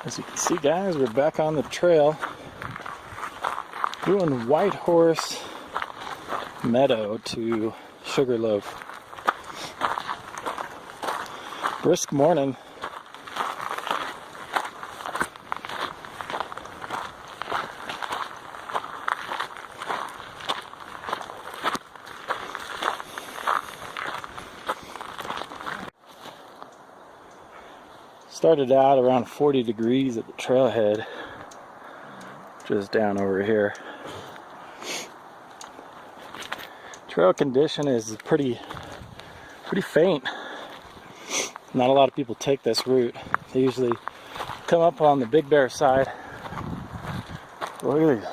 As you can see, guys, we're back on the trail doing White Horse Meadow to Sugarloaf. Brisk morning. Started out around 40 degrees at the trailhead, just down over here. Trail condition is pretty faint. Not a lot of people take this route. They usually come up on the Big Bear side. Look at these.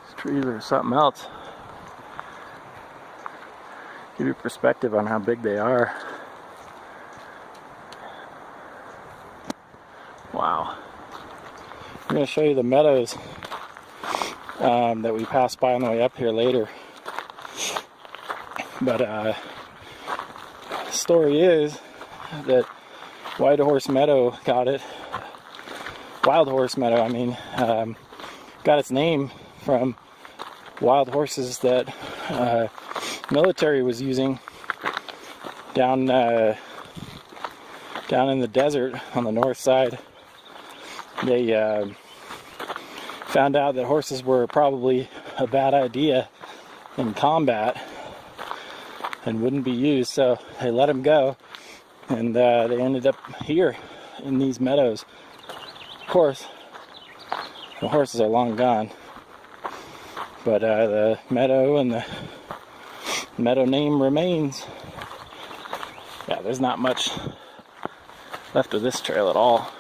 These trees are something else. Give you perspective on how big they are. Wow. I'm going to show you the meadows that we passed by on the way up here later. But the story is that White Horse Meadow got it. Wild Horse Meadow, I mean, got its name from wild horses that military was using down in the desert on the north side. They found out that horses were probably a bad idea in combat and wouldn't be used, so they let them go, and they ended up here in these meadows. Of course, the horses are long gone, but the meadow and the meadow name remains. Yeah, there's not much left of this trail at all.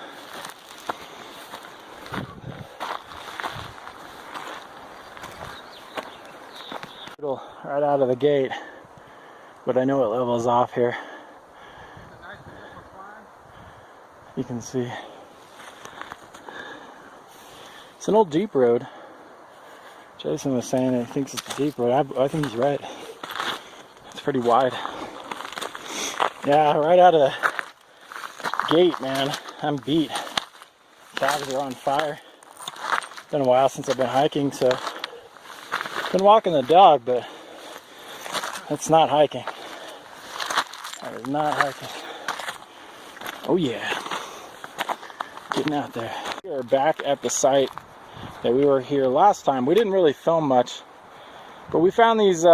Right out of the gate, but I know it levels off here. You can see it's an old Jeep road. Jason was saying he thinks it's a Jeep road. I think he's right. It's pretty wide. Yeah, right out of the gate, man. I'm beat. Calves are on fire. It's been a while since I've been hiking, so been walking the dog, but that's not hiking. That is not hiking. Oh yeah. Getting out there. We are back at the site that we were here last time. We didn't really film much, but we found these,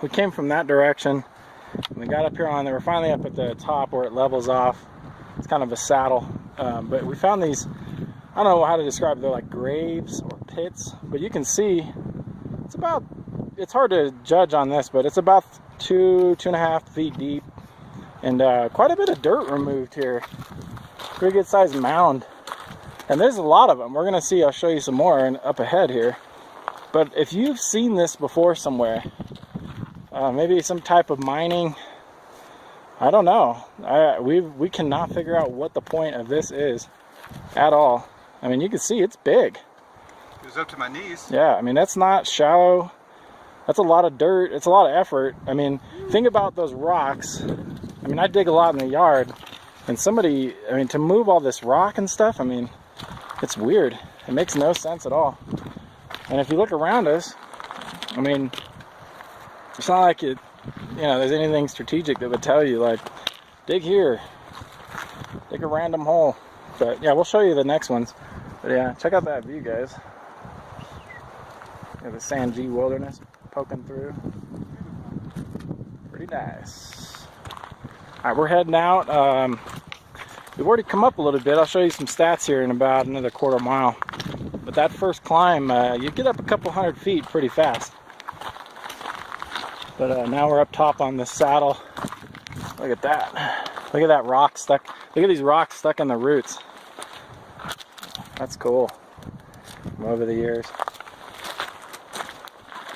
we came from that direction. We got up here on there. We're finally up at the top where it levels off. It's kind of a saddle. But we found these, I don't know how to describe it. They're like graves or pits, but you can see it's hard to judge on this, but it's about 2.5 feet deep, and quite a bit of dirt removed here. Pretty good sized mound, and there's a lot of them. We're gonna see, I'll show you some more up ahead here. But if you've seen this before somewhere, maybe some type of mining, I don't know. We cannot figure out what the point of this is at all. I mean, you can see it's big. It was up to my knees. Yeah, I mean, that's not shallow. That's a lot of dirt. It's a lot of effort. I mean, think about those rocks. I mean, I dig a lot in the yard, and somebody, I mean, to move all this rock and stuff, I mean, it's weird. It makes no sense at all. And if you look around us, I mean, it's not like it, you know, there's anything strategic that would tell you, like, dig here, dig a random hole. But yeah, we'll show you the next ones. But yeah, check out that view, guys. You have the Sanjee Wilderness poking through. Pretty nice. Alright, we're heading out. We've already come up a little bit. I'll show you some stats here in about another quarter mile. But that first climb, you get up a couple hundred feet pretty fast. But now we're up top on this saddle. Look at that. Look at that rock stuck. Look at these rocks stuck in the roots. That's cool. From over the years.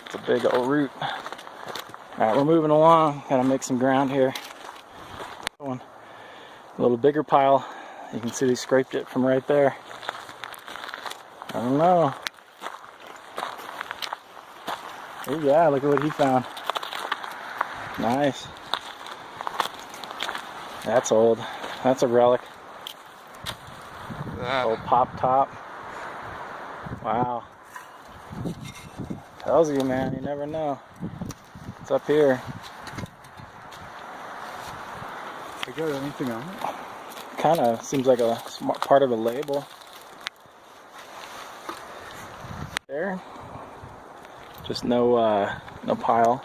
It's a big old root. Alright, we're moving along. Gotta make some ground here. A little bigger pile. You can see they scraped it from right there. I don't know. Oh yeah, look at what he found. Nice. That's old. That's a relic. that. Little pop top. Wow. Tells you, man, you never know. It's up here. I got anything on it? Kind of seems like a smart part of a label. There. Just no pile.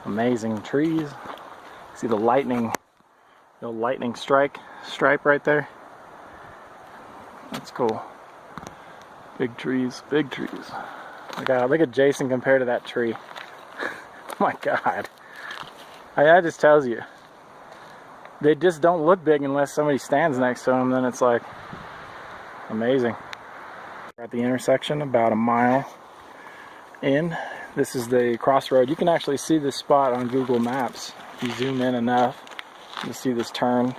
Amazing trees. See the lightning stripe right there. That's cool. Big trees, big trees. Look at Jason compared to that tree. Oh my God. That just tells you. They just don't look big unless somebody stands next to them. Then it's like amazing. We're at the intersection, about a mile in. This is the crossroad. You can actually see this spot on Google Maps. If you zoom in enough, you see this turn.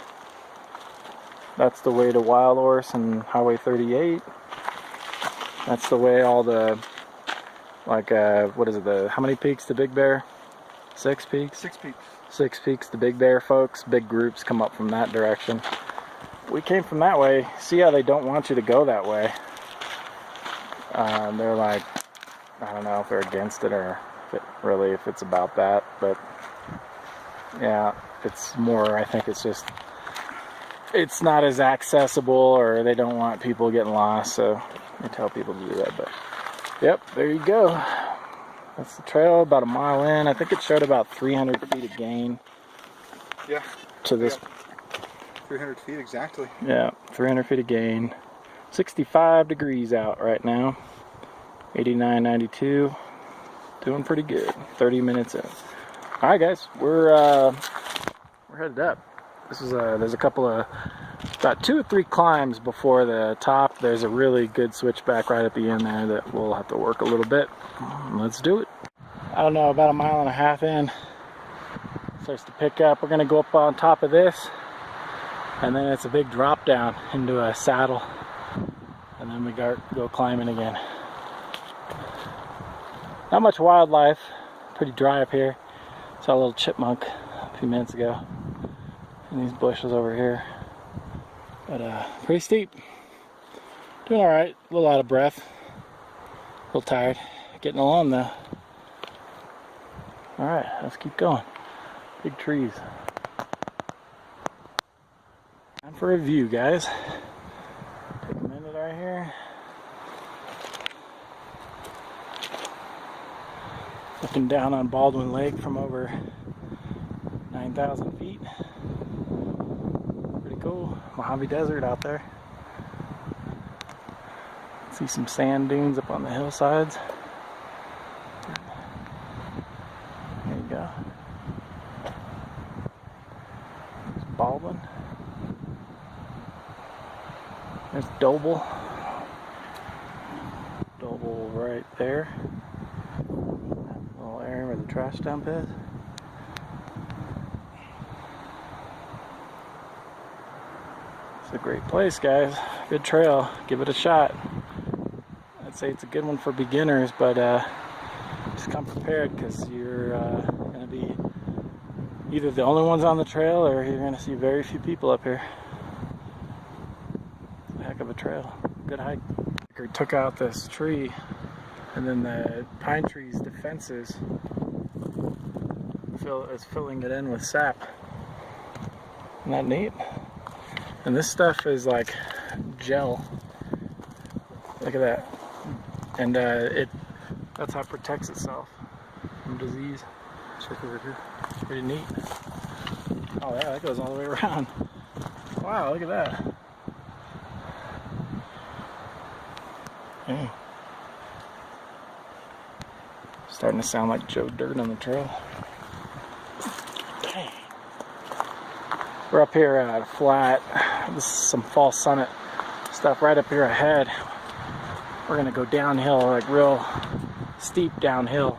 That's the way to Wild Horse and Highway 38. That's the way all the, like, what is it, how many peaks to Big Bear? 6 peaks? 6 peaks. 6 peaks to Big Bear, folks. Big groups come up from that direction. We came from that way. See how they don't want you to go that way? They're like, I don't know if they're against it or if it's about that, but yeah, it's more, I think it's just, it's not as accessible, or they don't want people getting lost, so they tell people to do that. But yep, there you go. That's the trail, about a mile in. I think it showed about 300 feet of gain. Yeah. To this. 300 feet exactly. Yeah, 300 feet of gain. 65 degrees out right now. 89, 92. Doing pretty good. 30 minutes in. All right, guys, we're headed up. This is there's a couple of, about 2 or 3 climbs before the top. There's a really good switchback right at the end there that we'll have to work a little bit. Let's do it. I don't know, about a mile and a half in, starts to pick up. We're gonna go up on top of this, and then it's a big drop down into a saddle, and then we go climbing again. Not much wildlife, pretty dry up here. Saw a little chipmunk a few minutes ago in these bushes over here, but pretty steep. Doing all right, a little out of breath, a little tired, getting along though. All right, let's keep going. Big trees. Time for a view, guys. Take a minute right here. Looking down on Baldwin Leg from over 9,000 feet. Pretty cool. Mojave Desert out there. See some sand dunes up on the hillsides. There you go. There's Baldwin. There's Doble. Doble right there. Little area where the trash dump is. It's a great place, guys. Good trail. Give it a shot. I'd say it's a good one for beginners, but just come prepared, because you're going to be either the only ones on the trail, or you're going to see very few people up here. It's a heck of a trail. Good hike. Took out this tree, and then the pine tree's defenses is filling it in with sap. Isn't that neat? And this stuff is like gel. Look at that. And that's how it protects itself from disease. Check over here. Pretty neat. Oh yeah, that goes all the way around. Wow, look at that. Yeah. Starting to sound like Joe Dirt on the trail. Dang. We're up here at a flat. This is some false summit stuff right up here ahead. We're gonna go downhill, like real steep downhill,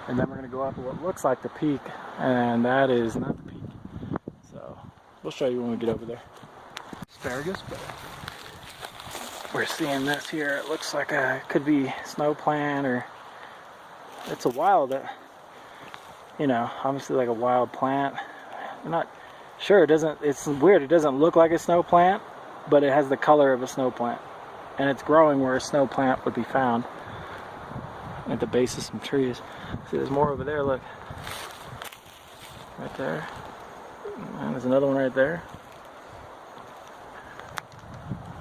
and then we're gonna go up what looks like the peak, and that is not the peak. So we'll show you when we get over there. Asparagus, but we're seeing this here. It looks like it could be snow plant, or it's a wild, you know, obviously like a wild plant. I'm not sure. It's weird. It doesn't look like a snow plant, but it has the color of a snow plant. And it's growing where a snow plant would be found, at the base of some trees. See, there's more over there, look. Right there. And there's another one right there.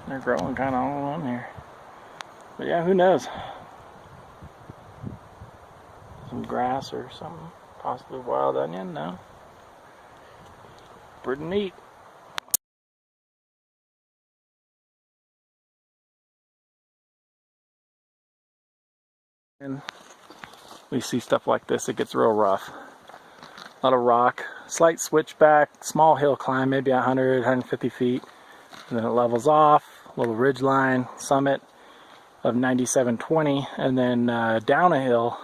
They're growing kind of all along here. But yeah, who knows? Some grass or something. Possibly wild onion, no. Pretty neat. And we see stuff like this, it gets real rough. A lot of rock, slight switchback, small hill climb, maybe 100, 150 feet. And then it levels off, a little ridge line, summit of 9720, and then down a hill,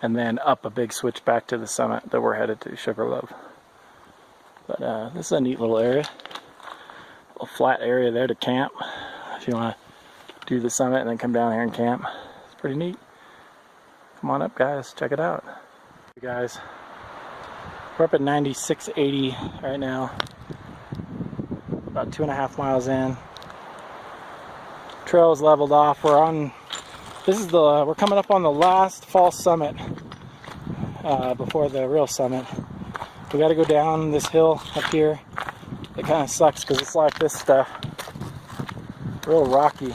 and then up a big switchback to the summit that we're headed to, Sugarloaf. But this is a neat little area. A little flat area there to camp. If you want to do the summit and then come down here and camp. It's pretty neat. Come on up, guys. Check it out. Hey guys, we're up at 9680 right now. About 2.5 miles in. Trail is leveled off. We're coming up on the last fall summit before the real summit. We got to go down this hill up here. It kind of sucks because it's like this stuff, real rocky.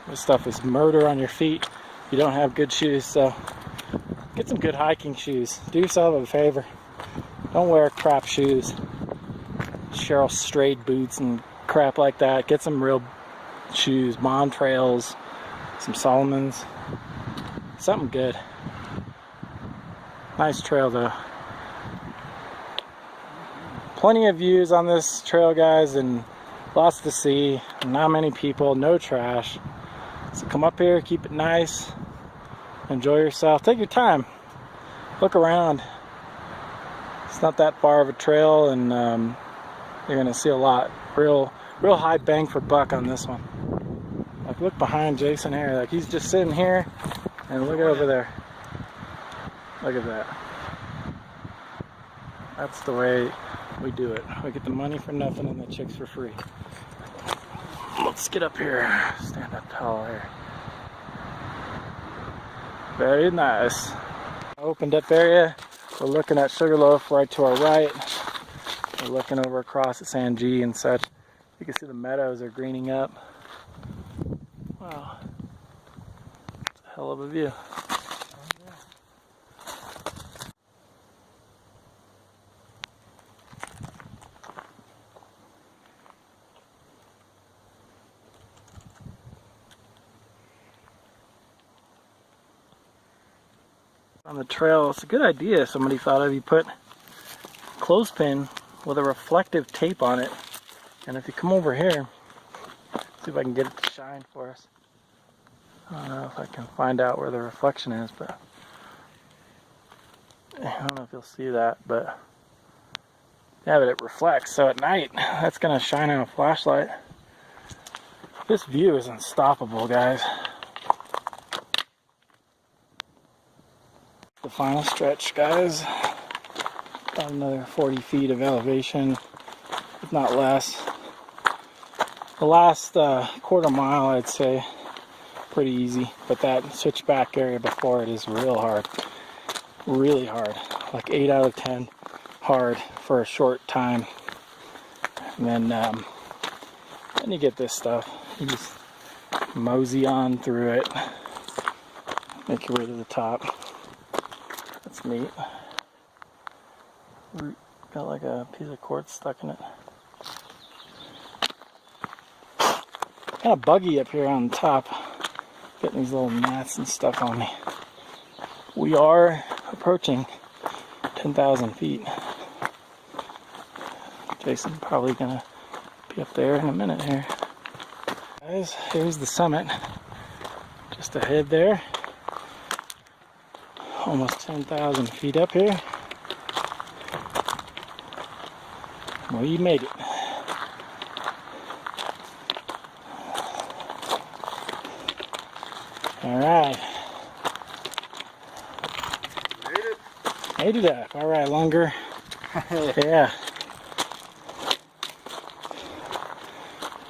This stuff is murder on your feet. You don't have good shoes, so get some good hiking shoes. Do yourself a favor. Don't wear crap shoes. Cheryl Strayed boots and crap like that. Get some real shoes, Montrails, some Solomons, something good. Nice trail though. Plenty of views on this trail, guys, and lots to see. Not many people, no trash. So come up here, keep it nice, enjoy yourself, take your time, look around. It's not that far of a trail, and you're gonna see a lot. Real high bang for buck on this one. Like, look behind Jason here. Like, he's just sitting here, and look over there. Look at that. That's the way we do it. We get the money for nothing and the chicks for free. Let's get up here. Stand up tall here. Very nice. Opened up area. We're looking at Sugarloaf right to our right. We're looking over across at San G and such. You can see the meadows are greening up. Wow. It's a hell of a view. On the trail, it's a good idea somebody thought of. You put clothespin with a reflective tape on it, and if you come over here, see if I can get it to shine for us. I don't know if I can find out where the reflection is, but I don't know if you'll see that, but yeah, but it reflects, so at night that's gonna shine on a flashlight. This view is unstoppable, guys. The final stretch, guys. About another 40 feet of elevation, if not less. The last quarter mile, I'd say, pretty easy, but that switchback area before it is real hard. Really hard. Like 8 out of 10 hard for a short time. And then you get this stuff. You just mosey on through it. Make your way to the top. That's neat. Got like a piece of quartz stuck in it. Kind of buggy up here on top. Getting these little gnats and stuff on me. We are approaching 10,000 feet. Jason's probably gonna be up there in a minute here. Guys, here's the summit. Just ahead there. Almost 10,000 feet up here. We made it. All right. Made it up. All right, longer. Yeah.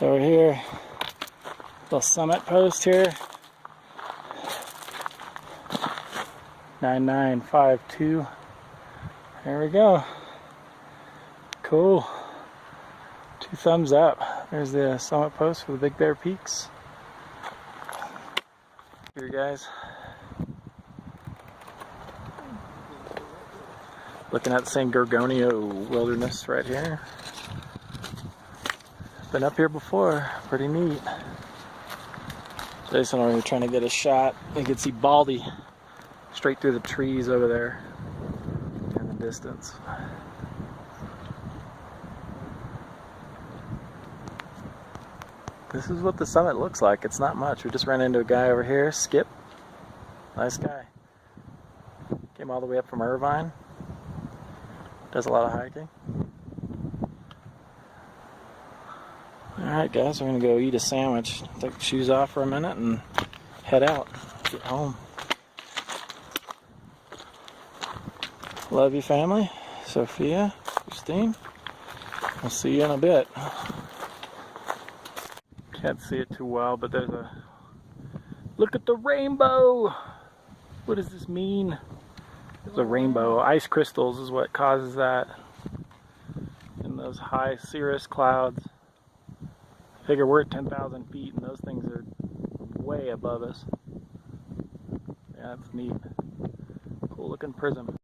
Over here, little summit post here. 9952. There we go. Cool. 2 thumbs up. There's the summit post for the Big Bear Peaks. Here, guys. Looking at the San Gorgonio Wilderness right here. Been up here before. Pretty neat. Jason over here trying to get a shot. You can see Baldy straight through the trees over there in the distance. This is what the summit looks like. It's not much. We just ran into a guy over here, Skip. Nice guy. Came all the way up from Irvine. Does a lot of hiking. Alright guys, we're going to go eat a sandwich. Take the shoes off for a minute and head out. Get home. Love you, family. Sophia, Christine. I'll see you in a bit. Can't see it too well, but there's a... Look at the rainbow! What does this mean? There's a rainbow. Ice crystals is what causes that. In those high cirrus clouds. Figure we're at 10,000 feet and those things are way above us. Yeah, that's neat. Cool looking prism.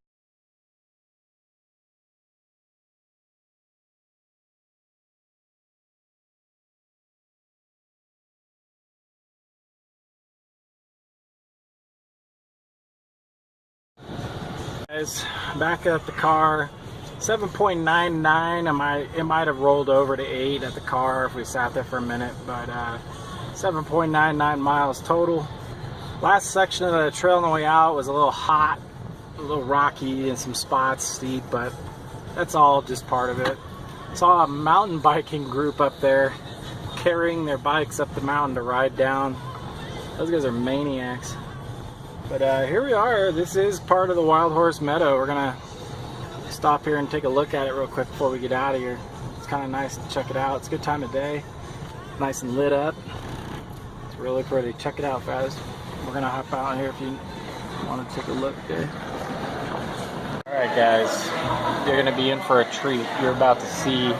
Guys, back at the car. 7.99. It might have rolled over to 8 at the car if we sat there for a minute, but 7.99 miles total. Last section of the trail on the way out was a little hot, a little rocky in some spots, steep, but that's all just part of it. Saw a mountain biking group up there carrying their bikes up the mountain to ride down. Those guys are maniacs. But here we are. This is part of the Wild Horse Meadow. We're gonna stop here and take a look at it real quick before we get out of here. It's kind of nice to check it out. It's a good time of day. Nice and lit up. It's really pretty. Check it out, guys. We're gonna hop out here if you want to take a look there. Alright guys, you're gonna be in for a treat. You're about to see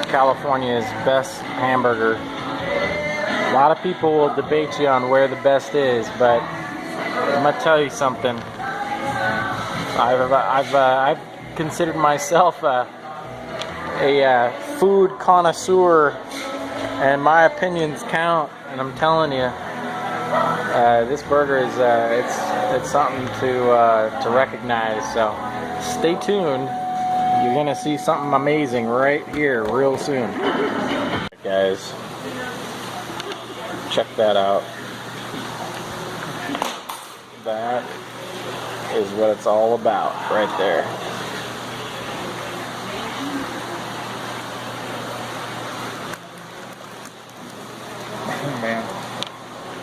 California's best hamburger. A lot of people will debate you on where the best is, but I'm gonna tell you something. I've considered myself a food connoisseur, and my opinions count. And I'm telling you, this burger is it's something to recognize. So stay tuned. You're gonna see something amazing right here, real soon. Right, guys, check that out. That is what it's all about, right there. Man.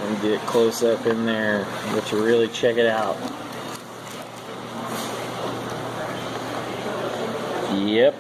And get close up in there, let you really check it out. Yep.